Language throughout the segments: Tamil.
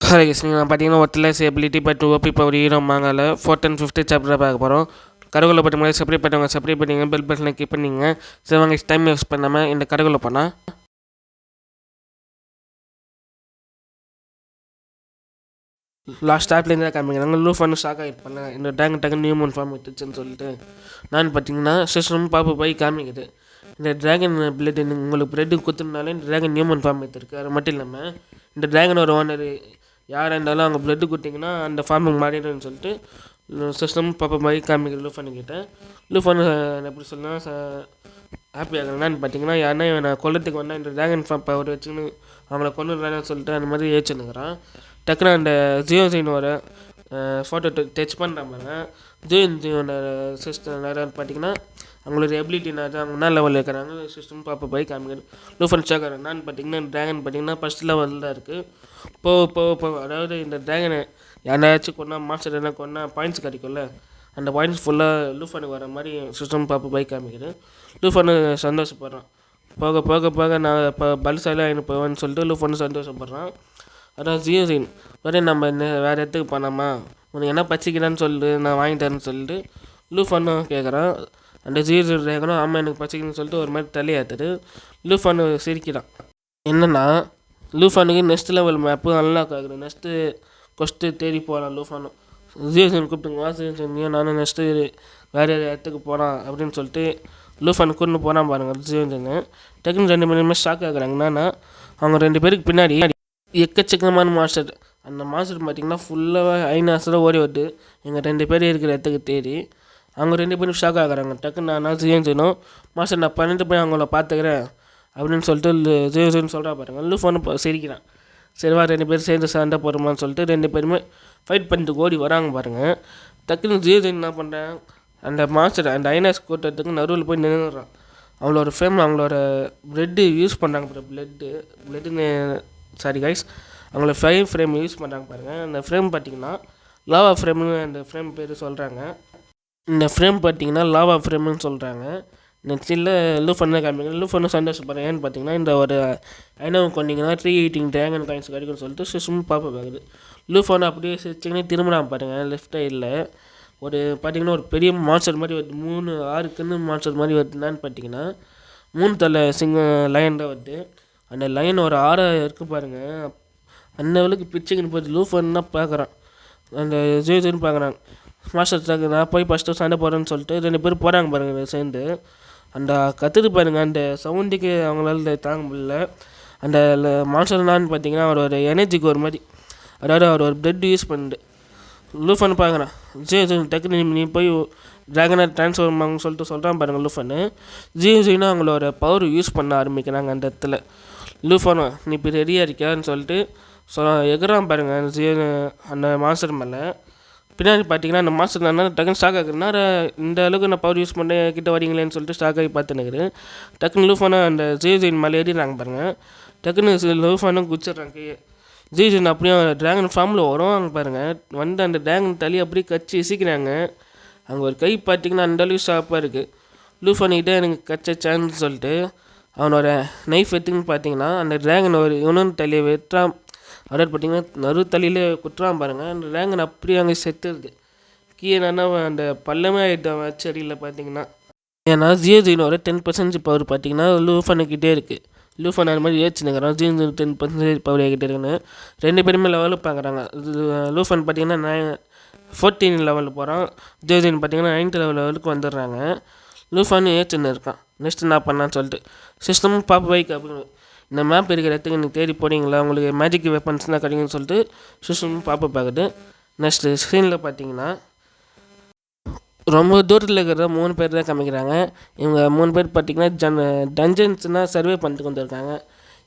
ஹலோ கைஸ், நீங்கள் பார்த்தீங்கன்னா worthless ability but OP power hero மாங்கால 4th and 5th சாப்டர் பார்க்க போகிறோம். கருகுள்ள பட்டு முன்னாடி சப்ஸ்கிரைப் பண்ணுவாங்க, சப்ஸ்கிரைப் பண்ணிங்க, பெல் பட்டனை கிளிக் பண்ணிங்க. சரி வாங்க, டைம் வேஸ்ட் பண்ணாமல் இந்த கருகுள்ள போனால் லாஸ்ட் ஸ்டார்ட்லேருந்து தான் காமிக்கிறாங்க. லூஃபானு ஷாக் ஆகிருப்பாங்க, இந்த tank tank new moon form விட்டுச்சுன்னு சொல்லிட்டு. நான் பார்த்தீங்கன்னா சிஸ்டம் பாப்பா போய் காமிக்குது. இந்த ட்ராகன் பிளட் உங்களுக்கு பிரெட்டு குத்துனாலே இந்த ட்ராகன் நியூ மூன் ஃபார்ம் எடுத்துருக்கு. அது மட்டும் இல்லாமல் இந்த ட்ராகன் ஒரு ஓனர் யாராக இருந்தாலும் அவங்க பிளட்டு கொடுத்தீங்கன்னா அந்த ஃபார்முக்கு மாறிடுன்னு சொல்லிட்டு சிஸ்டம் பாப்பா மாதிரி காமிக்கிற லூஃபானுக்கிட்ட. லூஃபானு எப்படி சொல்லலாம் ஹாப்பி ஆகலான்னு பார்த்தீங்கன்னா, யாருன்னா நான் கொல்லத்துக்கு வந்தால் இந்த ட்ராகன் ஃபார்ம் பவர் வச்சுன்னு அவங்கள கொண்டுறான்னு சொல்லிட்டு அந்த மாதிரி ஏச்சுன்னுக்கிறான். டக்குன்னு அந்த ஜியோசினோட ஃபோட்டோ டச் பண்ணுறாங்க. ஜியோட சிஸ்டம் நேரம் பார்த்தீங்கன்னா அவங்களோட எபிலிட்டி நிறையா அவங்க என்ன லெவலில் இருக்கிறாங்க சிஸ்டம் பாப்பா போய் காமிக்கிறது. லூஃபன் ஷாக்காக நான் பார்த்தீங்கன்னா ட்ராகன் பார்த்தீங்கன்னா ஃபஸ்ட் லெவலில் தான் இருக்குது. போக அதாவது இந்த ட்ராகனை யாராச்சும் கொண்டா மாஸ்டர் என்ன கொண்டா பாயிண்ட்ஸ் கிடைக்கும்ல, அந்த பாயிண்ட்ஸ் ஃபுல்லாக லூஃபனுக்கு வர மாதிரி சிஸ்டம் பாப்பா போய் காமிக்கிறது. லூஃபனு சந்தோஷப்படுறான். போக நான் இப்போ பல்சாலே போவேன்னு சொல்லிட்டு லூஃபனு சந்தோஷப்படுறான். அதான் ஜியோசின் நம்ம வேறு இடத்துக்கு போனாமா, உனக்கு என்ன பச்சிக்கிறான்னு சொல்லிட்டு நான் வாங்கிட்டேன்னு சொல்லிட்டு லூஃபனும் கேட்குறான். அந்த ஜியோசின் கேட்குறோம், ஆமாம் எனக்கு பச்சிக்கணும்னு சொல்லிட்டு ஒரு மாதிரி தலையாத்துட்டு லூஃபனு சிரிக்கிறான். என்னென்னா லூஃபானுக்கு நெக்ஸ்ட் லெவல் மேப்பு அன்லாக் ஆகுது. நெக்ஸ்ட்டு கொஸ்ட்டு தேடி போகிறான் லூஃபானும். ஜியோசின் கூப்பிட்டுங்க, ஜியோசின் நானும் நெக்ஸ்ட்டு வேறு இடத்துக்கு போகிறான் அப்படின்னு சொல்லிட்டு லூஃபானு கூட்டு போகிறான் பாருங்கள். ஜியோசின்னு டக்குன்னு 2 பேருமே ஷாக் ஆகுறாங்க. என்னன்னா அவங்க 2 பேருக்கு பின்னாடி எக்கச்சக்கமான மாஸ்டர். அந்த மாஸ்டர் பார்த்திங்கன்னா ஃபுல்லாக ஐநாஸில் ஓடி வருது எங்கள் 2 பேர் இருக்கிற இடத்துக்கு தேடி. அவங்க 2 பேரும் ஷாக் ஆகுறாங்க. டக்குன்னு நான் ஜியோசினும் மாஸ்டர் நான் 12 போய் அவங்கள பார்த்துக்கிறேன் அப்படின்னு சொல்லிட்டு ஜியோசின்னு சொல்கிறா பாருங்க. லூஃபானு சிரிக்கிறான். சரிவா 2 பேரும் சேர்ந்து சண்டை போடுமான்னு சொல்லிட்டு 2 பேருமே ஃபைட் பண்ணிட்டு ஓடி வராங்க பாருங்கள். டக்குன்னு ஜியோசின் என்ன பண்ணுறேன், அந்த மாஸ்டர் அந்த ஐநாஸ் கூட்டத்துக்கு நடுவில் போய் நின்றுறான். அவங்களோட ஃப்ரேம் அவங்களோட பிளட்டு யூஸ் பண்ணுறாங்க. பிளட்டுன்னு சாரி கைஸ், அவங்கள 5 ஃப்ரேம் யூஸ் பண்ணுறாங்க பாருங்கள். அந்த ஃப்ரேம் பார்த்திங்கன்னா லாவா ஃப்ரேம்னு அந்த ஃப்ரேம் பேர் சொல்கிறாங்க. இந்த ஃப்ரேம் பார்த்திங்கன்னா லாவா ஃப்ரேம்னு சொல்கிறாங்க. நெக்ஸ்ட்டில் லூஃபன் காமிங்க. லூஃபன்னு சந்தோஷப்படுறேன். ஏன்னு பார்த்தீங்கன்னா இந்த ஒரு ஐநாவை கொண்டிங்கன்னா 318 ட்ராகன் காயின்ஸ் கிடைக்கும்னு சொல்லிட்டு சிஸ்டம் பாப்பா பார்க்குது. லூஃபன் அப்படியே சிரிச்சிங்கன்னா திரும்பினா பாருங்கள். லெஃப்ட் சைடில் ஒரு பார்த்திங்கன்னா ஒரு பெரிய மான்ஸ்டர் மாதிரி வருது. 3 6 மான்ஸ்டர் மாதிரி வருதுன்னு பார்த்தீங்கன்னா 3 தலை லயன் தான் வருது. அந்த லைன் ஒரு 6 இருக்குது பாருங்கள். அந்த அளவுக்கு பிச்சுக்குன்னு போயிட்டு லூஃபன் தான் பார்க்குறான். அந்த ஜியோசின்னு பார்க்குறாங்க. மாஸ்டர் நான் போய் ஃபஸ்ட்டு சண்டை போடுறேன்னு சொல்லிட்டு 2 பேரும் போகிறாங்க பாருங்கள் சேர்ந்து. அந்த கற்றுட்டு பாருங்கள், அந்த சவுண்டுக்கு அவங்களால தாங்க முடியல. அந்த மான்ஸ்டர்னான்னு பார்த்தீங்கன்னா அவர் ஒரு எனர்ஜிக்கு ஒரு மாதிரி, அதாவது அவர் ஒரு பிளட் யூஸ் பண்ணிட்டு லூஃபன் பார்க்குறான். ஜியோசின் டக்குன்னு நீ போய் ட்ராகனை ட்ரான்ஸ்ஃபார்ம் ஆகுன்னு சொல்லிட்டு சொல்கிறான் பாருங்கள் லூஃபனு. ஜியோசின்னு அவங்களோட பவர் யூஸ் பண்ண ஆரம்பிக்கிறாங்க அந்த இடத்துல. லூஃபனு நீ இப்போ ரெடியாக இருக்கியான்னு சொல்லிட்டு எகிறான் பாருங்கள் ஜியோ அந்த மாஸ்டர் மேலே. பின்னாடி பார்த்தீங்கன்னா அந்த மாஸ்டர் நான் டக்குன்னு ஸ்டாக் ஆகுதுன்னா இந்த அளவுக்கு நான் பவர் யூஸ் பண்ண கிட்ட வரீங்களேன்னு சொல்லிட்டு ஸ்டாக் ஆகி பார்த்துனுக்குது. டக்குன்னு லூஃபானை அந்த ஜியோசின் மேலே ஏறிடுறாங்க பாருங்கள். டக்குன்னு லூஃபானும் குச்சிட்றாங்க. ஜியோசின் அப்படியே ட்ராகன் ஃபார்மில் வரும் பாருங்கள். வந்து அந்த ட்ராகன் தள்ளி அப்படியே கச்சி இசிக்கிறாங்க. அங்கே ஒரு கை பார்த்தீங்கன்னா அந்த அளவுக்கு ஷார்ப்பாக இருக்குது. லூஃபானுக்கிட்டே எனக்கு கச்ச சான்ஸ் சொல்லிட்டு அவனோட நைஃப் எடுத்துன்னு பார்த்தீங்கன்னா அந்த ட்ராகன் ஒரு இன்னொன்று தலையை வெட்டுறான். அதாவது பார்த்தீங்கன்னா நறு தலையில் குட்டுறான் பாருங்கள். அந்த ட்ராகன் அப்படியே அங்கே செத்துருது. கீழே அந்த பள்ளமே ஆகிட்டான் வச்சடியில் பார்த்தீங்கன்னா. ஏன்னா ஜியோசினோட 10% பவர் பார்த்தீங்கன்னா லூஃபனுக்கிட்டே இருக்குது. லூஃபன் அந்த மாதிரி ஏச்சுனுக்கிறான். ஜியோசின் 10% பவர் ஆகிட்டே இருக்குன்னு 2 பேருமே லெவலில் பார்க்குறாங்க. லூஃபன் பார்த்தீங்கன்னா 14 லெவலில் போகிறான். ஜியோசின் பார்த்தீங்கன்னா 9th லெவலுக்கு வந்துடுறாங்க. லூஃபானு ஏச்சுன்னு இருக்கான். நெக்ஸ்ட்டு என்ன பண்ணான்னு சொல்லிட்டு சிஸ்டமும் பாப்பா பைக் அப்படின்னு இந்த மேப் இருக்கிற இடத்துக்கு நீங்கள் தேடி போனீங்களா, உங்களுக்கு மேஜிக் வெப்பன்ஸ்லாம் கிடைக்குன்னு சொல்லிட்டு சிஸ்டமும் பாப்பா பார்க்குது. நெக்ஸ்ட்டு ஸ்க்ரீனில் பார்த்தீங்கன்னா ரொம்ப தூரத்தில் இருக்கிற 3 பேர் தான் காமிக்கிறாங்க. இவங்க 3 பேர் பார்த்திங்கன்னா டஞ்சன்ஸ்னால் சர்வே பண்ணிட்டு வந்துருக்காங்க.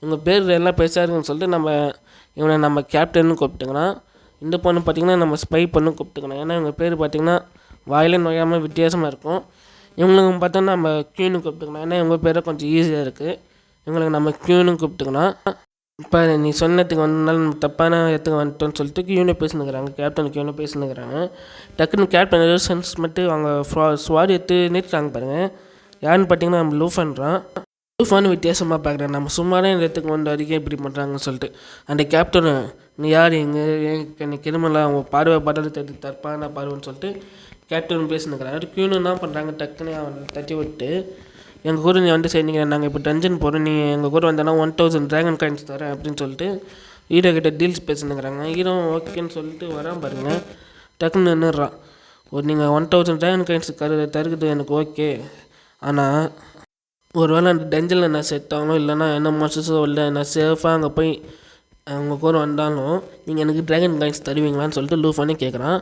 இவங்க பேர் எல்லாம் பெருசாக இருக்குன்னு சொல்லிட்டு நம்ம கேப்டன்னு கூப்பிட்டுக்கலாம். இந்த பொண்ணு பார்த்திங்கன்னா நம்ம ஸ்பை பண்ணு கூப்பிட்டுக்கலாம். ஏன்னா இவங்க பேர் பார்த்திங்கன்னா வாயிலே நோயாமல் வித்தியாசமாக இருக்கும். இவங்களுக்கு பார்த்தோன்னா நம்ம க்யூன்னு கூப்பிட்டுக்கலாம். ஏன்னா இவங்க பேரை கொஞ்சம் ஈஸியாக இருக்குது. இவங்களுக்கு நம்ம க்யூன்னு கூப்பிட்டுக்கலாம். இப்போ நீ சொன்னதுக்கு வந்தாலும் நம்ம தப்பான இடத்துக்கு வந்துட்டோன்னு சொல்லிட்டு க்யூனே பேசினுக்கிறாங்க. கேப்டன் க்யூனே பேசினுக்கிறாங்க. டக்குன்னு கேப்டன் சென்ஸ் மட்டும் அவங்க ஸ்வாட் எடுத்து நிறுத்துறாங்க பாருங்கள். யாருன்னு பார்த்தீங்கன்னா நம்ம லூஃபன்றான். லூஃபானு வித்தியாசமாக பார்க்குறேன். நம்ம சும்மாவே இந்த இடத்துக்கு வந்த வரைக்கும் இப்படி பண்ணுறாங்கன்னு சொல்லிட்டு அந்த கேப்டனு நீ யார் எனக்கு கிருமலா அவங்க பார்வை பார்த்தாலும் தற்பான பார்வைன்னு சொல்லிட்டு கேப்டன் பேசினுக்கிறாரு. கியூனு என்ன பண்ணுறாங்க, டக்குன்னு அவன் தட்டி விட்டு எங்கள் கூட நீ வந்து சேர்ந்தீங்க, நாங்கள் இப்போ டஞ்சன் போகிறோம், நீ எங்கள் கூட வந்தோன்னா 1000 ட்ராகன் காயின்ஸ் தரேன் அப்படின்னு சொல்லிட்டு ஹீரோ கிட்ட டீல்ஸ் பேசினுக்கிறாங்க. ஹீரோ ஓகேன்னு சொல்லிட்டு வரான் பாருங்க, டக்குன்னு நின்றுறான். நீங்கள் 1000 ட்ராகன் காயின்ஸ் தருகிறது எனக்கு ஓகே, ஆனால் ஒரு வேளை அந்த டஞ்சனில் நான் செட் ஆகணும் இல்லைனா என்ன மாஸ்டர்ஸோ இல்லை நான் சேஃபாக அங்கே போய் அவங்க கூட வந்தாலும் நீங்கள் எனக்கு ட்ராகன் காயின்ஸ் தருவீங்களான்னு சொல்லிட்டு லூஃபானே கேட்குறான்.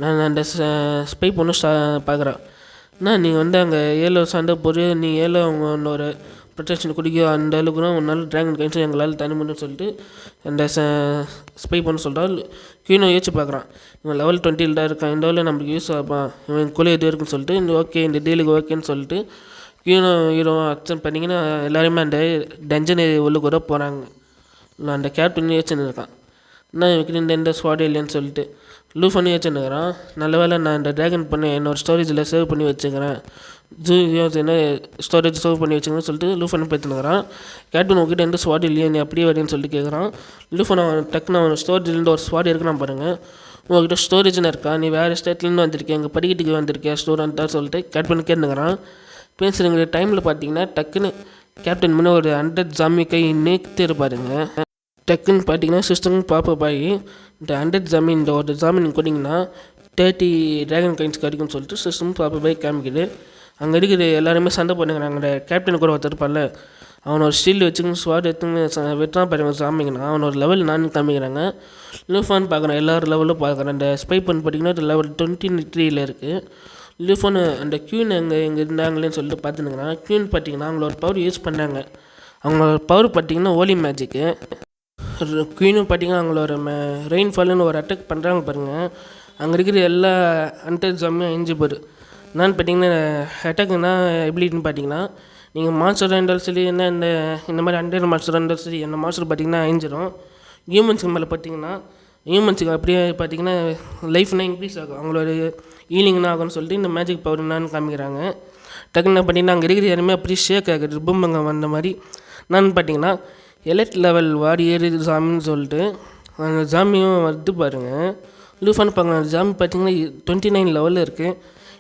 நான் அந்த ஸ்பை பொண்ணு பார்க்குறேன். நீங்கள் வந்து அங்கே 7 சண்டை போடு, நீ 7 அவங்க இன்னொரு ப்ரொடெக்ஷன் குடிக்க அந்த அளவுக்கு தான் உன்னால் ட்ராகன் காயின்ஸும் எங்களால் தர முடியும்னு சொல்லிட்டு அந்த ஸ்பை பண்ண சொல்கிறான். கீழே யோசிச்சு பார்க்குறான், இவன் லெவல் 20 தான் இருக்கான், இந்த லெவலில் நம்மளுக்கு யூஸ் ஆகான், இவன் குழு எது இருக்குன்னு சொல்லிட்டு இந்த ஓகே இந்த டீலுக்கு ஓகேன்னு சொல்லிட்டு ஹீரோ அக்செப்ட் பண்ணிங்கன்னா எல்லாருமே அந்த டஞ்சன் உள்ள கூட போகிறாங்க. நான் அந்த கேப்டன் யோசிச்சுன்னு இருக்கான், நான் இவக்கிட்ட எந்த ஸ்வாட் இல்லைன்னு சொல்லிட்டு லூஃபானு யோசிச்சுன்னுக்கிறான். நல்ல வேலை நான் இந்த ட்ராகன் பண்ணி என்னோடய ஸ்டோரேஜில் சேவ் பண்ணி வச்சுக்கிறேன், என்ன ஸ்டோரேஜ் சேவ் பண்ணி வச்சுக்கிறேன்னு சொல்லிட்டு லூஃபானு பேத்துனுக்கிறான். கேப்டன் உங்ககிட்ட எந்த ஸ்வாட் இல்லையா, நீ அப்படியே வரேன்னு சொல்லிட்டு கேட்குறான். லூஃபான் அவன் டக்குன்னு அவன் ஸ்டோரேஜ்லேருந்து ஒரு ஸ்வாட் இருக்குறான் பாருங்கள், உங்கள்கிட்ட ஸ்டோரேஜ்னு இருக்கா, நீ வேறு ஸ்டேட்லேருந்து வந்திருக்கேன், எங்கள் படிக்கட்டுக்கு வந்திருக்கேன் ஸ்டோரான்ட்டா சொல்லிட்டு கேப்டன் கேட்டுனுக்கிறான். பேசுகிற டைமில் பார்த்தீங்கன்னா டக்குன்னு கேப்டன் முன்னே ஒரு 100 ஜாமி கை நேர்த்து இருப்பாருங்க. டக்குன்னு பார்த்தீங்கன்னா சிஸ்டம் பாப்பப் ஆகி இந்த 100 ஜாமி இந்த ஒரு ஜாமி நீங்கள் கொடுத்தீங்கன்னா 30 ட்ராகன் காயின்ஸ் கிடைக்கும்னு சொல்லிட்டு சிஸ்டம் பாப்பப் ஆகி காமிக்குது. அங்கே இருக்கிற எல்லாருமே சண்டை பண்ணுங்கிறாங்க. அந்த கேப்டன் கூட ஒருத்தர் இருப்பார்ல, அவனை ஒரு ஷீல்டு வச்சுக்கணும் ஸ்வாட் எடுத்துன்னு வெட்டான் பாருங்க சாமிங்கன்னா அவனோட லெவல் நான் காமிக்கிறாங்க. லூஃபான் பார்க்குறேன், எல்லாரும் லெவலும் பார்க்குறேன். அந்த ஸ்பை பண்ணி பார்த்தீங்கன்னா லெவல் 23 இருக்குது. லூஃபானு அந்த க்யூன் எங்கே இருந்தாங்களேன்னு சொல்லிட்டு பார்த்துனுங்கிறான். க்யூன் பார்த்தீங்கன்னா அவங்களோட பவர் யூஸ் பண்ணாங்க. அவங்களோட பவர் பார்த்தீங்கன்னா ஹோலி மேஜிக்கு. க்யூனும் பார்த்தீங்கன்னா அவங்களோட ரெயின்ஃபால்னு ஒரு அட்டாக் பண்ணுறாங்க பாருங்கள். அங்கே இருக்கிற எல்லா ஜாமியும் அழிஞ்சு போகுது. நான் பார்த்தீங்கன்னா அட்டாக்குன்னா எப்படின்னு பார்த்தீங்கன்னா நீங்கள் மாஸ்டராக இருந்தாலும் சரி என்ன இந்த மாதிரி 100 மாஸ்டராக இருந்தாலும் சரி என்ன மாஸ்டர் பார்த்தீங்கன்னா அழிஞ்சிடும். ஹியூமன்ஸுக்கு மேலே பார்த்தீங்கன்னா ஹியூமன்ஸுக்கு அப்படியே பார்த்தீங்கன்னா லைஃப்னா இன்க்ரீஸ் ஆகும், அவங்களோட ஹீலிங்னா ஆகும்னு சொல்லிட்டு இந்த மேஜிக் பவர் என்னான்னு காமிக்கிறாங்க. டக்குன்னு பார்த்தீங்கன்னா அங்கே இருக்கிற யாருமே அப்படியே ஷேக் ஆகுது, பூம்பங்க வந்த மாதிரி. நான் பார்த்தீங்கன்னா எலைட் லெவல் வாரியர் ஜாமின்னு சொல்லிட்டு அந்த ஜாமியும் வந்து பாருங்கள். லூஃபான் பார்க்கலாம், அந்த ஜாமி பார்த்தீங்கன்னா 29 லெவலில் இருக்குது.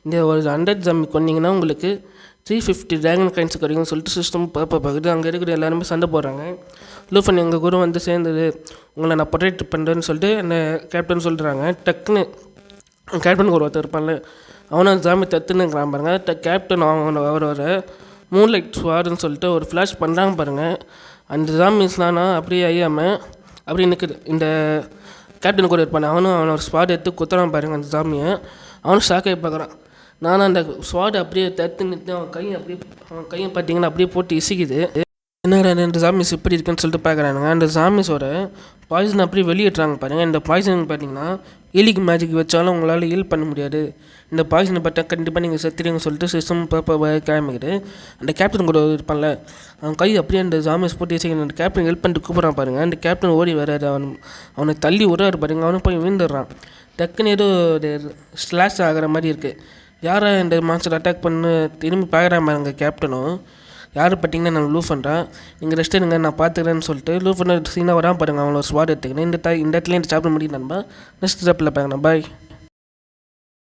இந்த ஒரு 100 ஜாமி கொண்டீங்கன்னா உங்களுக்கு 350 ட்ராகன் காயின்ஸ் கிடைக்கும்னு சொல்லிட்டு சிஸ்டம் பார்க்குது. அங்கே இருக்கிற எல்லாருமே சண்டை போடுறாங்க. லூஃபன் எங்கள் கூட வந்து சேர்ந்தது, உங்களை நான் ப்ரொடெக்ட் பண்ணுறேன்னு சொல்லிட்டு அந்த கேப்டன் சொல்கிறாங்க. டக்குன்னு கேப்டனுக்கு ஒருத்தர் இருப்பான்ல, அவனும் ஜாமி தத்துனுங்கிறான் பாருங்கள். கேப்டன் அவரோட மூன்லைட் ஸ்வாடுன்னு சொல்லிட்டு ஒரு ஃப்ளாஷ் பண்ணுறாங்க பாருங்கள். அந்த ஜாமிஸ்லானா அப்படியே ஐயாமல் அப்படி நிற்குது. இந்த கேப்டன் கூட இருப்பான், அவனோட ஸ்வாட் எடுத்து குத்துறான் பாருங்கள் அந்த ஜாமியை. அவனும் ஷாக்காகி பார்க்குறான். நானும் அந்த ஸ்வாட் அப்படியே தத்து நிறுத்தி அவன் கையை பார்த்தீங்கன்னா அப்படியே போட்டு இசிக்குது. என்னடா 2 ஜாமிஸ் இப்படி இருக்குன்னு சொல்லிட்டு பார்க்குறானுங்க. அந்த ஜாமிஸோட பாய்சன் அப்படியே வெளியிட்றாங்க பாருங்கள். இந்த பாய்சன் பார்த்தீங்கன்னா ஹீலிங் மேஜிக் வச்சாலும் உங்களால் ஹீல் பண்ண முடியாது, இந்த பாய்சனை பார்த்தா கண்டிப்பாக நீங்கள் செத்துறீங்கன்னு சொல்லிட்டு சிஸ்டம் கிளம்பிக்கிட்டு அந்த கேப்டன் கூட இருப்பான்ல, அவன் கை அப்படியே அந்த ஜாமிஸ் போட்டு இசைக்கிற அந்த கேப்டன் ஹெல்ப் பண்ணிட்டு கூப்பிட்றான் பாருங்கள். அந்த கேப்டன் ஓடி வராது, அவனை தள்ளி விடுறாரு பாருங்க. அவனும் போய் விழுந்துடுறான். டக்குன்னு ஏதோ ஒரு ஸ்லாஷ் ஆகிற மாதிரி இருக்குது. யாரை இந்த மான்ஸ்டர் அட்டாக் பண்ணு திரும்பி பார்க்குறான் பாருங்க. கேப்டனும் யார் பார்த்தீங்கன்னா நான் லூஃபன்றான், நீங்கள் ரெஸ்ட் எடுங்க நான் பார்த்துக்கிறேன்னு சொல்லிட்டு லூஃபன் சீனாக வரான் பாருங்கள். அவங்கள ஒரு ஸ்வாட் எடுத்துக்கிறேன். இந்த இடத்துல சாப்பிட முடியும் நண்பா. நெக்ஸ்ட் ஸ்டெப்பில் பாருங்கண்ணா, பாய்.